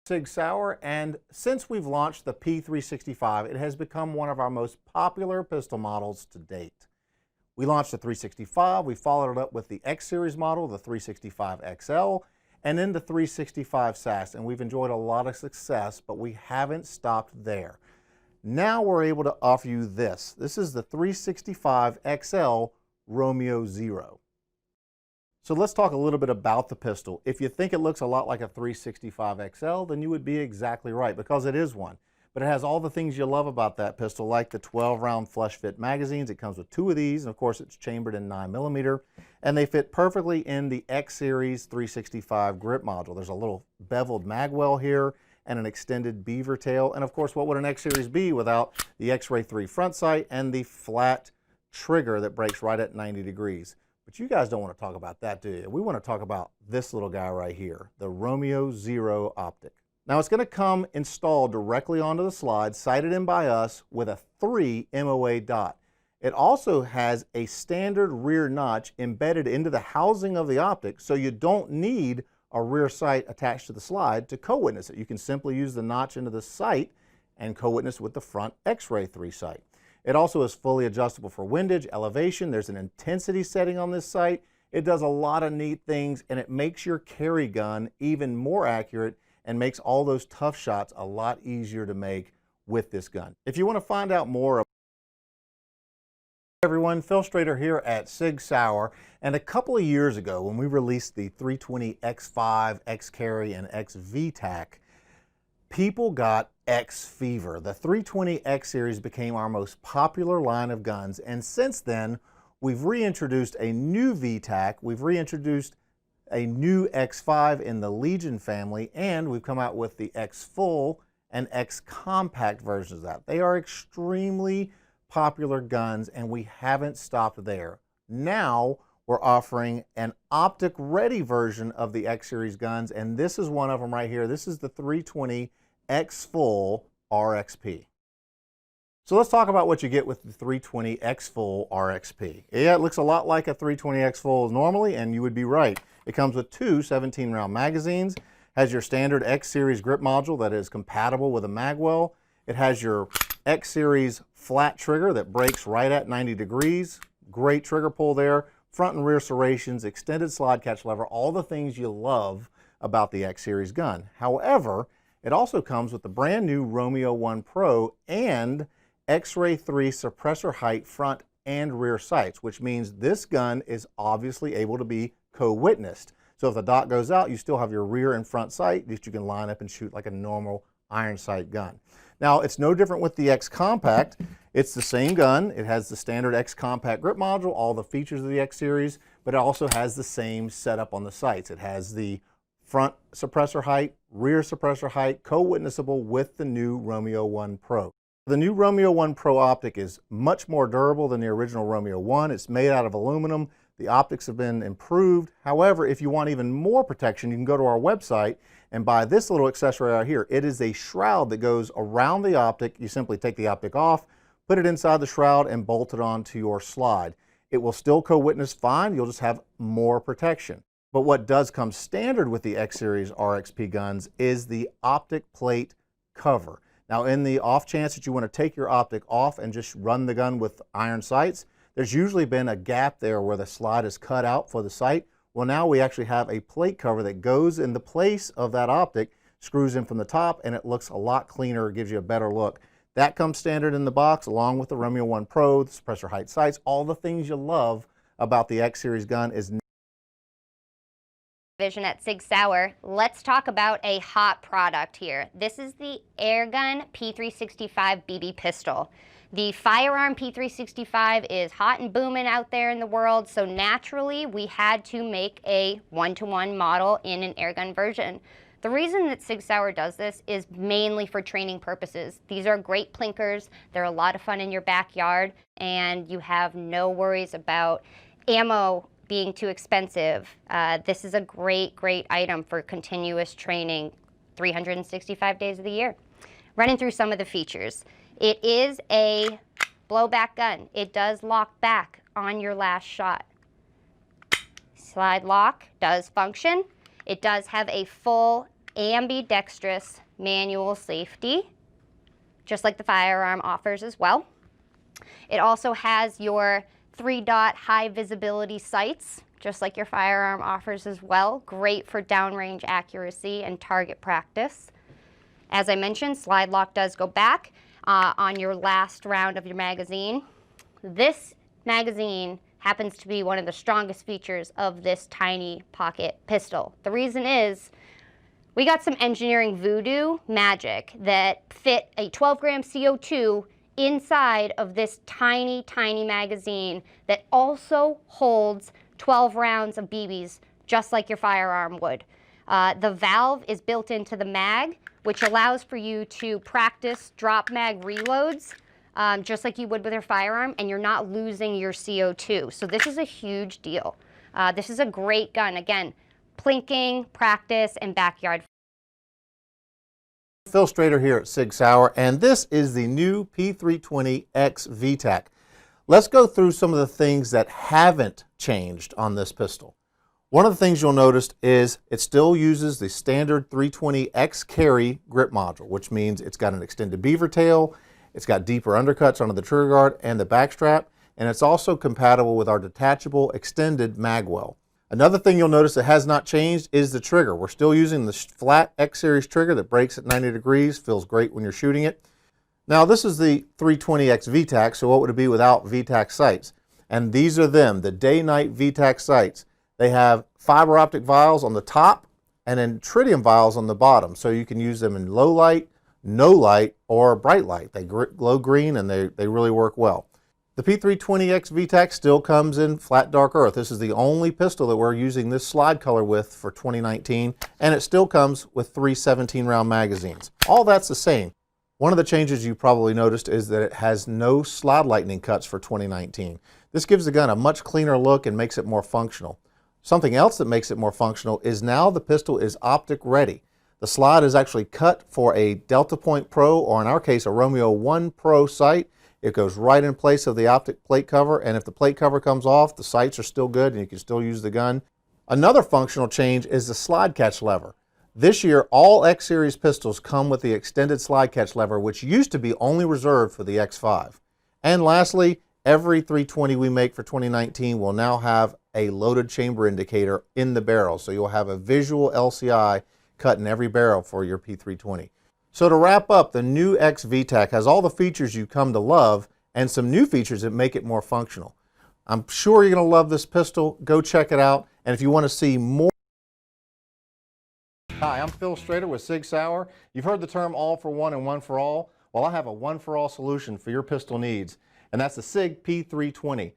Sig Sauer, and since we've launched the P365, it has become one of our most popular pistol models to date. We launched the 365, we followed it up with the X Series model, the 365 XL, and then the 365 SAS, and we've enjoyed a lot of success, but we haven't stopped there. Now we're able to offer you this. This is the 365 XL Romeo Zero. So let's talk a little bit about the pistol. If you think it looks a lot like a 365 XL, then you would be exactly right, because it is one. But it has all the things you love about that pistol, like the 12-round flush fit magazines. It comes with 2 of these, and of course it's chambered in 9mm, and they fit perfectly in the X Series 365 grip module. There's a little beveled magwell here and an extended beaver tail, and of course what would an X Series be without the X-Ray 3 front sight and the flat trigger that breaks right at 90 degrees. But you guys don't want to talk about that, do you? We want to talk about this little guy right here, the Romeo Zero optic. Now it's going to come installed directly onto the slide, sighted in by us with a 3 MOA dot. It also has a standard rear notch embedded into the housing of the optic, so you don't need a rear sight attached to the slide to co-witness it. You can simply use the notch into the sight and co-witness with the front X-Ray 3 sight. It also is fully adjustable for windage, elevation. There's an intensity setting on this sight. It does a lot of neat things, and it makes your carry gun even more accurate and makes all those tough shots a lot easier to make with this gun. If you want to find out more, everyone, Phil Strader here at Sig Sauer, and a couple of years ago when we released the 320 X5, X Carry, and X VTAC, people got X fever. The 320 X Series became our most popular line of guns, and since then we've reintroduced a new VTAC, we've reintroduced a new X5 in the Legion family, and we've come out with the X Full and X Compact versions of that. They are extremely popular guns, and we haven't stopped there. Now we're offering an optic ready version of the X Series guns, and this is one of them right here. This is the 320 X Full RXP. So let's talk about what you get with the 320 X Full RXP. Yeah, it looks a lot like a 320 X Full normally, and you would be right. It comes with 2 17-round magazines, has your standard X Series grip module that is compatible with a magwell. It has your X Series flat trigger that breaks right at 90 degrees. Great trigger pull there. Front and rear serrations, extended slide catch lever, all the things you love about the X Series gun. However, it also comes with the brand new Romeo 1 Pro and X-Ray 3 suppressor height front and rear sights, which means this gun is obviously able to be co-witnessed. So if the dot goes out, you still have your rear and front sight that you can line up and shoot like a normal iron sight gun. Now, it's no different with the X Compact. It's the same gun. It has the standard X Compact grip module, all the features of the X Series, but it also has the same setup on the sights. It has the front suppressor height, rear suppressor height, co-witnessable with the new Romeo 1 Pro. The new Romeo 1 Pro optic is much more durable than the original Romeo 1. It's made out of aluminum. The optics have been improved. However, if you want even more protection, you can go to our website and buy this little accessory right here. It is a shroud that goes around the optic. You simply take the optic off, put it inside the shroud, and bolt it onto your slide. It will still co-witness fine. You'll just have more protection. But what does come standard with the X Series RXP guns is the optic plate cover. Now, in the off chance that you want to take your optic off and just run the gun with iron sights, there's usually been a gap there where the slide is cut out for the sight. Well, now we actually have a plate cover that goes in the place of that optic, screws in from the top, and it looks a lot cleaner, gives you a better look. That comes standard in the box along with the Romeo 1 Pro, the suppressor height sights, all the things you love about the X Series gun is Vision at Sig Sauer. Let's talk about a hot product here. This is the Airgun P365 BB pistol. The firearm P365 is hot and booming out there in the world, so naturally we had to make a one-to-one model in an airgun version. The reason that Sig Sauer does this is mainly for training purposes. These are great plinkers, they're a lot of fun in your backyard, and you have no worries about ammo being too expensive. This is a great, great item for continuous training 365 days of the year. Running through some of the features. It is a blowback gun. It does lock back on your last shot. Slide lock does function. It does have a full ambidextrous manual safety, just like the firearm offers as well. It also has your 3-dot high visibility sights, just like your firearm offers as well. Great for downrange accuracy and target practice. As I mentioned, slide lock does go back on your last round of your magazine. This magazine happens to be one of the strongest features of this tiny pocket pistol. The reason is we got some engineering voodoo magic that fit a 12-gram CO2 inside of this tiny, tiny magazine that also holds 12 rounds of BBs, just like your firearm would. The valve is built into the mag, which allows for you to practice drop mag reloads, just like you would with your firearm, and you're not losing your CO2. So this is a huge deal. This is a great gun. Again, plinking, practice, and backyard. Phil Strader here at Sig Sauer, and this is the new P320X VTAC. Let's go through some of the things that haven't changed on this pistol. One of the things you'll notice is it still uses the standard 320X carry grip module, which means it's got an extended beaver tail, it's got deeper undercuts onto the trigger guard and the back strap, and it's also compatible with our detachable extended mag well. Another thing you'll notice that has not changed is the trigger. We're still using the flat X series trigger that breaks at 90 degrees, feels great when you're shooting it. Now this is the 320X VTAC, so what would it be without VTAC sights? And these are them, the day-night VTAC sights. They have fiber optic vials on the top and then tritium vials on the bottom, so you can use them in low light, no light, or bright light. They glow green and they really work well. The P320X VTAC still comes in flat dark earth. This is the only pistol that we're using this slide color with for 2019, and it still comes with 3 17-round magazines. All that's the same. One of the changes you probably noticed is that it has no slide lightning cuts for 2019. This gives the gun a much cleaner look and makes it more functional. Something else that makes it more functional is now the pistol is optic ready. The slide is actually cut for a Delta Point Pro, or in our case a Romeo 1 Pro sight. It goes right in place of the optic plate cover, and if the plate cover comes off, the sights are still good and you can still use the gun. Another functional change is the slide catch lever. This year, all X Series pistols come with the extended slide catch lever, which used to be only reserved for the X5. And lastly, every 320 we make for 2019 will now have a loaded chamber indicator in the barrel, so you'll have a visual LCI cut in every barrel for your P320. So to wrap up, the new X VTAC has all the features you come to love and some new features that make it more functional. I'm sure you're going to love this pistol. Go check it out. And if you want to see more... Hi, I'm Phil Strader with Sig Sauer. You've heard the term all for one and one for all. Well, I have a one-for-all solution for your pistol needs, and that's the Sig P320.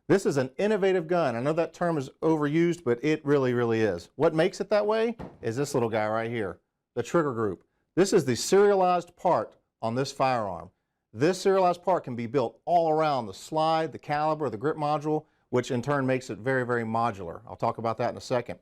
This is an innovative gun. I know that term is overused, but it really, really is. What makes it that way is this little guy right here, the trigger group. This is the serialized part on this firearm. This serialized part can be built all around the slide, the caliber, the grip module, which in turn makes it very, very modular. I'll talk about that in a second.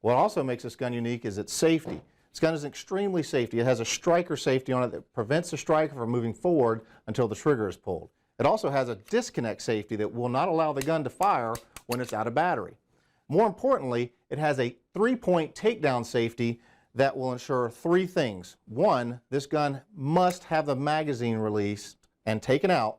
What also makes this gun unique is its safety. This gun is extremely safety. It has a striker safety on it that prevents the striker from moving forward until the trigger is pulled. It also has a disconnect safety that will not allow the gun to fire when it's out of battery. More importantly, it has a 3-point takedown safety that will ensure 3 things. 1, this gun must have the magazine released and taken out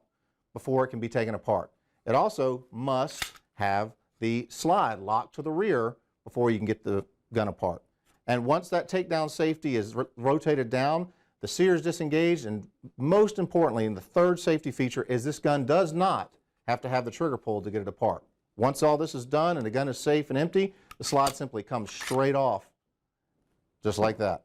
before it can be taken apart. It also must have the slide locked to the rear before you can get the gun apart. And once that takedown safety is rotated down, the sear is disengaged, and most importantly, and the third safety feature is this gun does not have to have the trigger pulled to get it apart. Once all this is done and the gun is safe and empty, the slide simply comes straight off, just like that.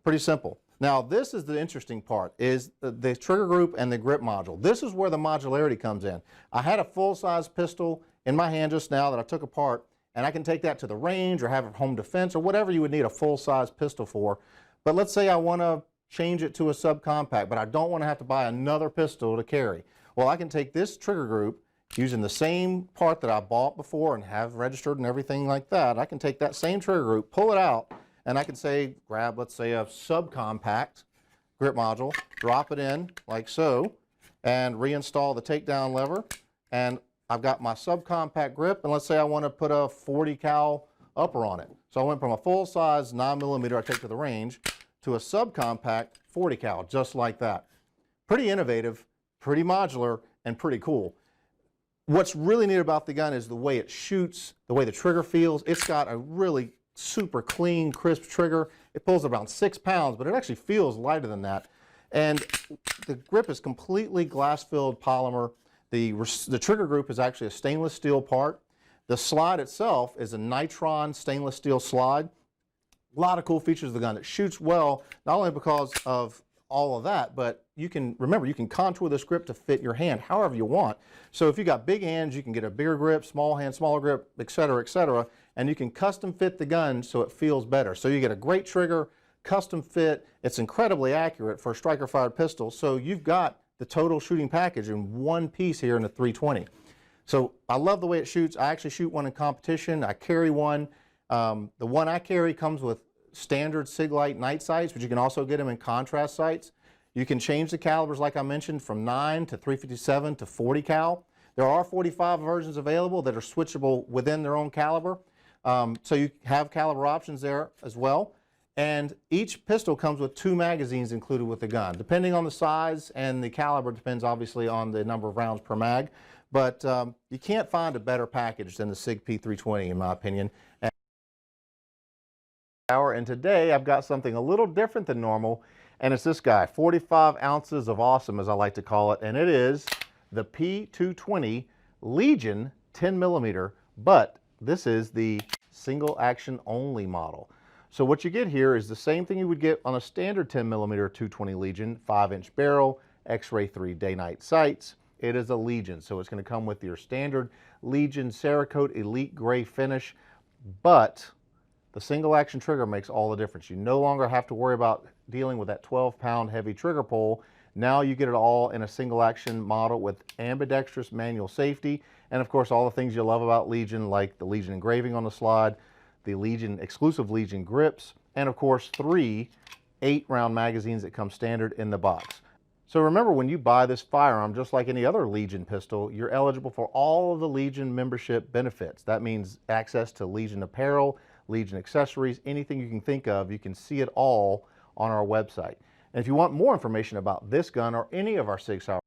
Pretty simple. Now this is the interesting part, is the trigger group and the grip module. This is where the modularity comes in. I had a full-size pistol in my hand just now that I took apart, and I can take that to the range or have it home defense or whatever you would need a full-size pistol for. But let's say I want to change it to a subcompact, but I don't want to have to buy another pistol to carry. Well, I can take this trigger group using the same part that I bought before and have registered and everything like that. I can take that same trigger group, pull it out, and I can say, grab, let's say, a subcompact grip module, drop it in like so, and reinstall the takedown lever. And I've got my subcompact grip, and let's say I want to put a 40 cal upper on it. So I went from a full-size 9mm I take to the range to a subcompact 40 cal, just like that. Pretty innovative, pretty modular, and pretty cool. What's really neat about the gun is the way it shoots, the way the trigger feels. It's got a really super clean, crisp trigger. It pulls around 6 pounds, but it actually feels lighter than that. And the grip is completely glass-filled polymer. The trigger group is actually a stainless steel part. The slide itself is a nitron stainless steel slide. A lot of cool features of the gun. It shoots well, not only because of all of that, but you can, remember, you can contour this grip to fit your hand however you want. So if you got big hands, you can get a bigger grip, small hand, smaller grip, etc., and you can custom fit the gun so it feels better. So you get a great trigger, custom fit. It's incredibly accurate for a striker-fired pistol. So you've got the total shooting package in one piece here in the 320. So I love the way it shoots. I actually shoot one in competition. I carry one. The one I carry comes with standard Sig Light night sights, but you can also get them in contrast sights. You can change the calibers, like I mentioned, from 9 to 357 to 40 cal. There are 45 versions available that are switchable within their own caliber. So you have caliber options there as well. And each pistol comes with 2 magazines included with the gun. Depending on the size and the caliber, depends obviously on the number of rounds per mag. But you can't find a better package than the Sig P320 in my opinion. And today I've got something a little different than normal, and it's this guy, 45 ounces of awesome as I like to call it, and it is the P220 Legion 10mm, but this is the single action only model. So what you get here is the same thing you would get on a standard 10mm 220 Legion, 5-inch barrel, X-Ray 3 day-night sights. It is a Legion, so it's going to come with your standard Legion Cerakote Elite Gray finish, but the single action trigger makes all the difference. You no longer have to worry about dealing with that 12-pound heavy trigger pull. Now you get it all in a single action model with ambidextrous manual safety, and of course all the things you love about Legion, like the Legion engraving on the slide, the Legion exclusive Legion grips, and of course 3 8-round magazines that come standard in the box. So remember, when you buy this firearm, just like any other Legion pistol, you're eligible for all of the Legion membership benefits. That means access to Legion apparel, Legion accessories, anything you can think of. You can see it all on our website. And if you want more information about this gun or any of our Sig Sauer,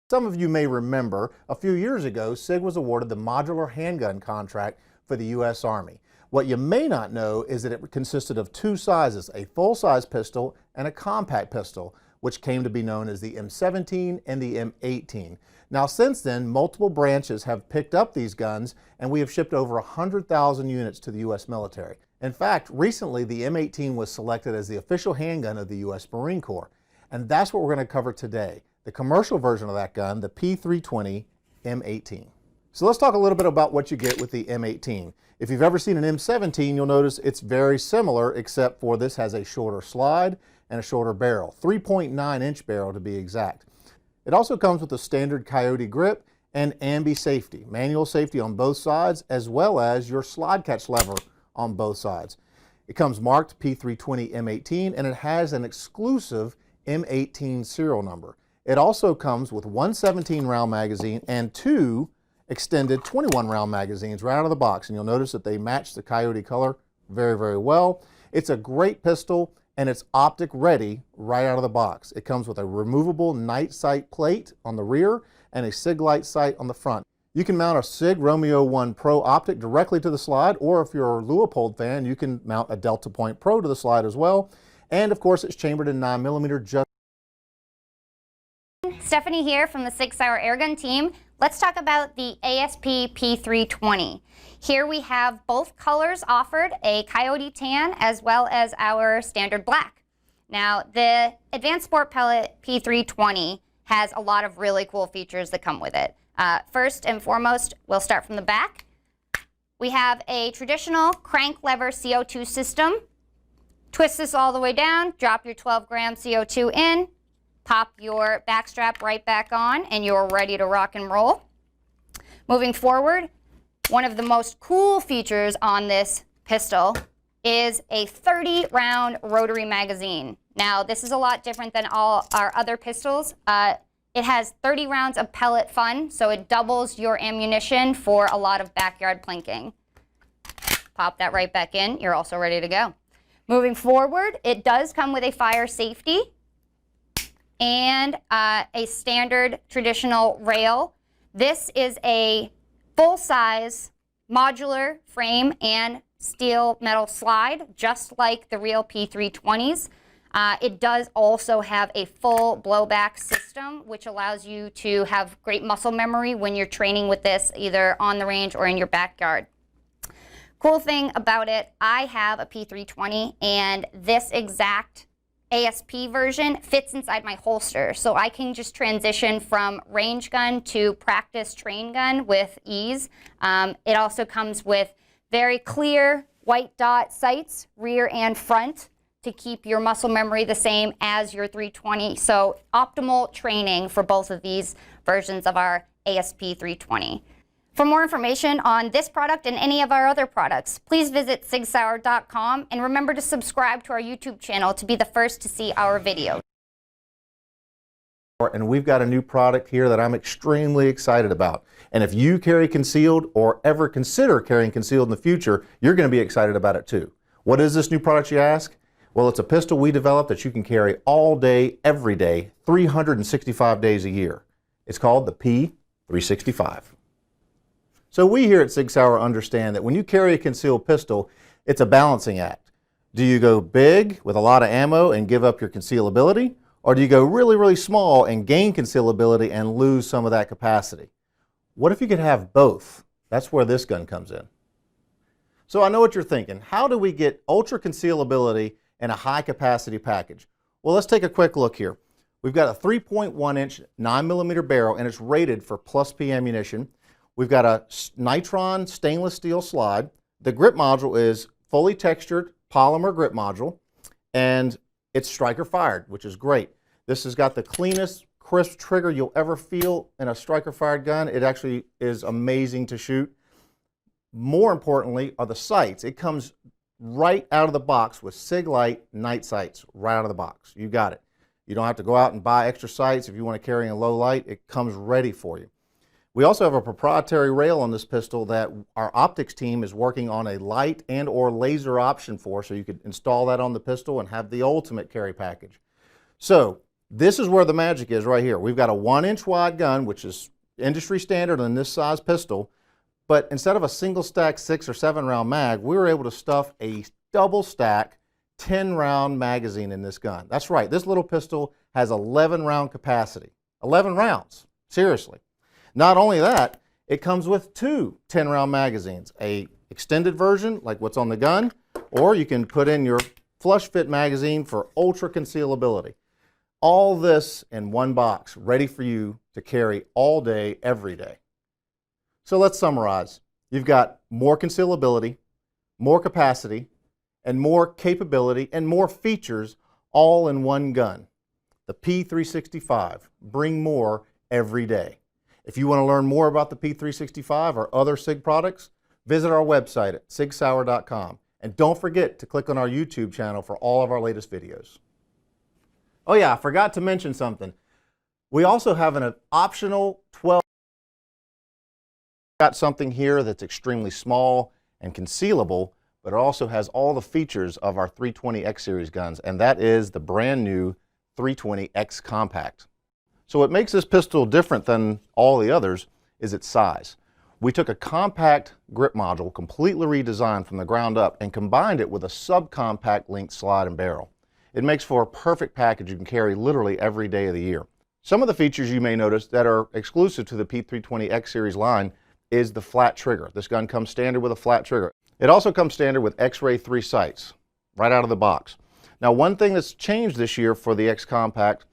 some of you may remember a few years ago, Sig was awarded the modular handgun contract for the U.S. Army. What you may not know is that it consisted of 2 sizes, a full-size pistol and a compact pistol, which came to be known as the M17 and the M18. Now since then, multiple branches have picked up these guns, and we have shipped over 100,000 units to the U.S. military. In fact, recently the M18 was selected as the official handgun of the U.S. Marine Corps, and that's what we're going to cover today, the commercial version of that gun, the P320 M18. So let's talk a little bit about what you get with the M18. If you've ever seen an M17, you'll notice it's very similar, except for this has a shorter slide and a shorter barrel, 3.9-inch barrel to be exact. It also comes with a standard Coyote grip and ambi safety, manual safety on both sides, as well as your slide catch lever on both sides. It comes marked P320 M18, and it has an exclusive M18 serial number. It also comes with one 17-round magazine and 2 extended 21-round magazines right out of the box, and you'll notice that they match the Coyote color very, very well. It's a great pistol, and it's optic ready right out of the box. It comes with a removable night sight plate on the rear and a Sig Light sight on the front. You can mount a Sig Romeo 1 Pro optic directly to the slide, or if you're a Leupold fan, you can mount a Delta Point Pro to the slide as well. And of course, it's chambered in 9mm. Just Stephanie here from the Sig Sauer Airgun team. Let's talk about the ASP P320. Here we have both colors offered, a Coyote tan as well as our standard black. Now, the Advanced Sport Pellet P320 has a lot of really cool features that come with it. First and foremost, we'll start from the back. We have a traditional crank lever CO2 system. Twist this all the way down, drop your 12-gram CO2 in, pop your back strap right back on, and you're ready to rock and roll. Moving forward, one of the most cool features on this pistol is a 30-round rotary magazine. Now, this is a lot different than all our other pistols. It has 30 rounds of pellet fun, so it doubles your ammunition for a lot of backyard plinking. pop that right back in. You're also ready to go. Moving forward, it does come with a fire safety and a standard traditional rail. This is a full-size modular frame and steel metal slide, just like the real P320s. It does also have a full blowback system, which allows you to have great muscle memory when you're training with this, either on the range or in your backyard. Cool thing about it, I have a P320, and this exact ASP version fits inside my holster, so I can just transition from range gun to practice train gun with ease. It also comes with very clear white dot sights, rear and front, to keep your muscle memory the same as your 320. So optimal training for both of these versions of our ASP 320. For more information on this product and any of our other products, please visit sigsauer.com, and remember to subscribe to our YouTube channel to be the first to see our videos. And we've got a new product here that I'm extremely excited about. And if you carry concealed or ever consider carrying concealed in the future, you're going to be excited about it too. What is this new product, you ask? Well, it's a pistol we developed that you can carry all day, every day, 365 days a year. It's called the P365. So we here at Sig Sauer understand that when you carry a concealed pistol, it's a balancing act. Do you go big with a lot of ammo and give up your concealability? Or do you go really, really small and gain concealability and lose some of that capacity? What if you could have both? That's where this gun comes in. So I know what you're thinking. How do we get ultra concealability in a high capacity package? Well, let's take a quick look here. We've got a 3.1 inch 9mm barrel, and it's rated for plus P ammunition. We've got a nitron stainless steel slide. The grip module is fully textured polymer grip module, and it's striker fired, which is great. This has got the cleanest, crisp trigger you'll ever feel in a striker fired gun. It actually is amazing to shoot. More importantly are the sights. It comes right out of the box with Sig Light night sights right out of the box. You got it. You don't have to go out and buy extra sights if you want to carry in low light. It comes ready for you. We also have a proprietary rail on this pistol that our optics team is working on a light and or laser option for, so you could install that on the pistol and have the ultimate carry package. So this is where the magic is right here. We've got a 1-inch wide gun, which is industry standard on this size pistol, but instead of a single stack 6 or 7 round mag, we were able to stuff a double stack 10 round magazine in this gun. That's right, this little pistol has 11 round capacity. 11 rounds, seriously. Not only that, it comes with 2 10-round magazines, a extended version like what's on the gun, or you can put in your flush fit magazine for ultra concealability. All this in one box, ready for you to carry all day, every day. So let's summarize. You've got more concealability, more capacity, and more capability and more features all in one gun. The P365, bring more every day. If you want to learn more about the P365 or other SIG products, visit our website at sigsauer.com. And don't forget to click on our YouTube channel for all of our latest videos. Oh yeah, I forgot to mention something. We also have an optional 12. Got something here that's extremely small and concealable, but it also has all the features of our 320 X series guns, and that is the brand new 320 X Compact. So what makes this pistol different than all the others is its size. We took a compact grip module, completely redesigned from the ground up, and combined it with a subcompact linked slide and barrel. It makes for a perfect package you can carry literally every day of the year. Some of the features you may notice that are exclusive to the P320 X series line is the flat trigger. This gun comes standard with a flat trigger. It also comes standard with X-Ray 3 sights right out of the box. Now, one thing that's changed this year for the X Compact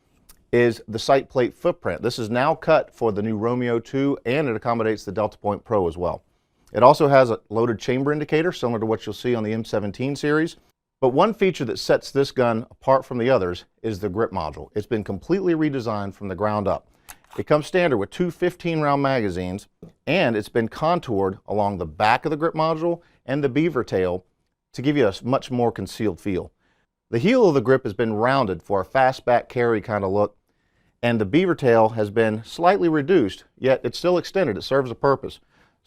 is the sight plate footprint. This is now cut for the new Romeo 2, and it accommodates the Delta Point Pro as well. It also has a loaded chamber indicator similar to what you'll see on the M17 series. But one feature that sets this gun apart from the others is the grip module. It's been completely redesigned from the ground up. It comes standard with 2 15-round magazines, and it's been contoured along the back of the grip module and the beaver tail to give you a much more concealed feel. The heel of the grip has been rounded for a fastback carry kind of look, and the beaver tail has been slightly reduced, yet it's still extended. It serves a purpose.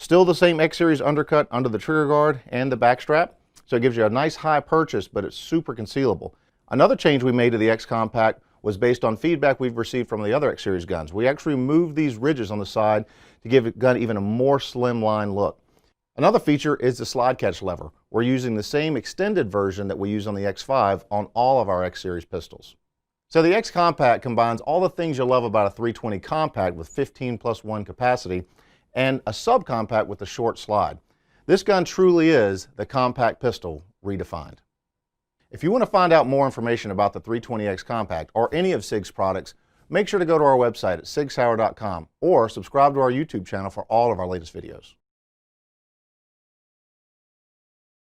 Still the same X Series undercut under the trigger guard and the back strap, so it gives you a nice high purchase, but it's super concealable. Another change we made to the X Compact was based on feedback we've received from the other X Series guns. We actually removed these ridges on the side to give the gun even a more slimline look. Another feature is the slide catch lever. We're using the same extended version that we use on the X5 on all of our X Series pistols. So the X Compact combines all the things you'll love about a 320 compact with 15+1 capacity and a subcompact with a short slide. This gun truly is the compact pistol redefined. If you want to find out more information about the 320X Compact or any of SIG's products, make sure to go to our website at sigsauer.com or subscribe to our YouTube channel for all of our latest videos.